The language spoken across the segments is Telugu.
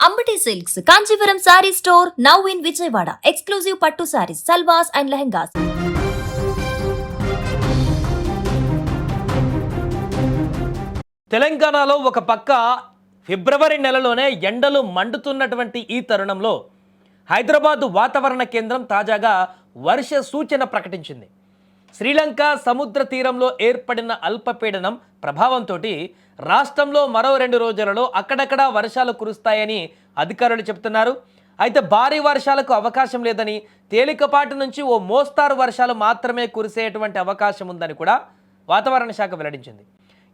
Ambati Silks, Kanchipuram Saree Store, now in Vijayawada. Exclusive Pattu Sarees, Salwars and Lehengas. తెలంగాణలో ఒక పక్క ఫిబ్రవరి నెలలోనే ఎండలు మండుతున్నటువంటి ఈ తరుణంలో హైదరాబాద్ వాతావరణ కేంద్రం తాజాగా వర్ష సూచన ప్రకటించింది. శ్రీలంక సముద్ర తీరంలో ఏర్పడిన అల్పపీడనం ప్రభావంతో రాష్ట్రంలో మరో 2 రోజులలో అక్కడక్కడా వర్షాలు కురుస్తాయని అధికారులు చెబుతున్నారు. అయితే భారీ వర్షాలకు అవకాశం లేదని, తేలికపాటి నుంచి ఓ మోస్తారు వర్షాలు మాత్రమే కురిసేటువంటి అవకాశం ఉందని కూడా వాతావరణ శాఖ వెల్లడించింది.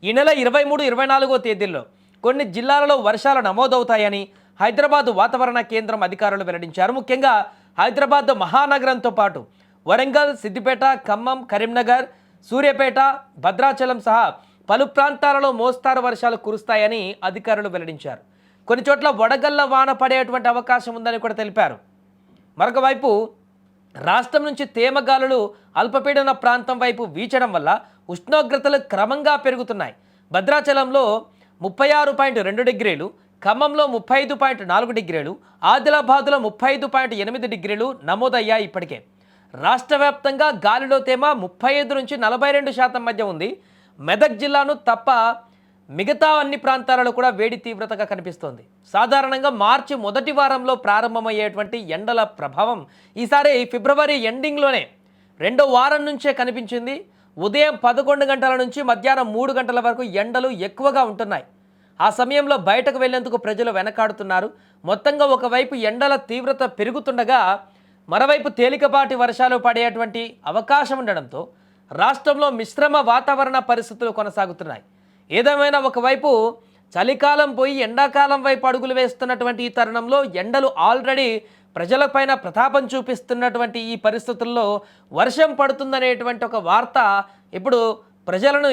ఈ నెల 23, 24వ తేదీల్లో కొన్ని జిల్లాలలో వర్షాలు నమోదవుతాయని హైదరాబాద్ వాతావరణ కేంద్రం అధికారులు వెల్లడించారు. ముఖ్యంగా హైదరాబాద్ మహానగరంతో పాటు వరంగల్, సిద్దిపేట, ఖమ్మం, కరీంనగర్, సూర్యాపేట, భద్రాచలం సహా పలు ప్రాంతాలలో మోస్తారు వర్షాలు కురుస్తాయని అధికారులు వెల్లడించారు. కొన్ని చోట్ల వడగళ్ల వాన పడేటువంటి అవకాశం ఉందని కూడా తెలిపారు. మరొక వైపు రాష్ట్రం నుంచి తేమగాలులు అల్పపీడన ప్రాంతం వైపు వీచడం వల్ల ఉష్ణోగ్రతలు క్రమంగా పెరుగుతున్నాయి. భద్రాచలంలో 36.2 డిగ్రీలు, ఖమ్మంలో 35.4 డిగ్రీలు, ఆదిలాబాద్లో 35.8 డిగ్రీలు నమోదయ్యాయి. ఇప్పటికే రాష్ట్ర వ్యాప్తంగా గాలిలో తేమ 35 నుంచి 42% మధ్య ఉంది. మెదక్ జిల్లాను తప్ప మిగతా అన్ని ప్రాంతాలలో కూడా వేడి తీవ్రతగా కనిపిస్తోంది. సాధారణంగా మార్చి మొదటి వారంలో ప్రారంభమయ్యేటువంటి ఎండల ప్రభావం ఈసారి ఫిబ్రవరి ఎండింగ్లోనే 2వ వారం నుంచే కనిపించింది. ఉదయం 11 గంటల నుంచి మధ్యాహ్నం 3 గంటల వరకు ఎండలు ఎక్కువగా ఉంటున్నాయి. ఆ సమయంలో బయటకు వెళ్లేందుకు ప్రజలు వెనకాడుతున్నారు. మొత్తంగా ఒకవైపు ఎండల తీవ్రత పెరుగుతుండగా మరోవైపు తేలికపాటి వర్షాలు పడేటువంటి అవకాశం ఉండడంతో రాష్ట్రంలో మిశ్రమ వాతావరణ పరిస్థితులు కొనసాగుతున్నాయి. ఏదేమైనా ఒకవైపు చలికాలం పోయి ఎండాకాలం వైపు అడుగులు వేస్తున్నటువంటి ఈ తరుణంలో ఎండలు ఆల్రెడీ ప్రజలపైన ప్రతాపం చూపిస్తున్నటువంటి ఈ పరిస్థితుల్లో వర్షం పడుతుందనేటువంటి ఒక వార్త ఇప్పుడు ప్రజలను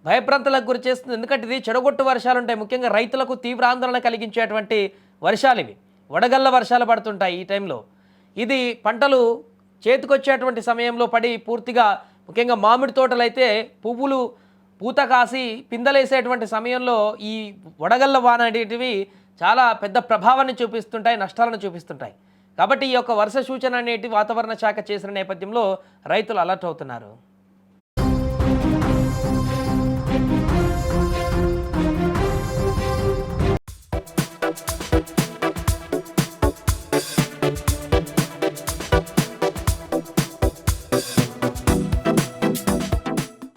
భయభ్రాంతులకు గురి చేస్తుంది. ఎందుకంటే ఇది చెడగొట్టు వర్షాలు ఉంటాయి. ముఖ్యంగా రైతులకు తీవ్ర ఆందోళన కలిగించేటువంటి వర్షాలు ఇవి. వడగళ్ళ వర్షాలు పడుతుంటాయి ఈ టైంలో. ఇది పంటలు చేతికొచ్చేటువంటి సమయంలో పడి పూర్తిగా, ముఖ్యంగా మామిడి తోటలు అయితే పువ్వులు పూత కాసి పిందలేసేటువంటి సమయంలో ఈ వడగళ్ళ వాన అనేటివి చాలా పెద్ద ప్రభావాన్ని చూపిస్తుంటాయి, నష్టాలను చూపిస్తుంటాయి. కాబట్టి ఈ యొక్క వర్ష సూచన అనేటి వాతావరణ శాఖ చేసిన నేపథ్యంలో రైతులు అలర్ట్ అవుతున్నారు.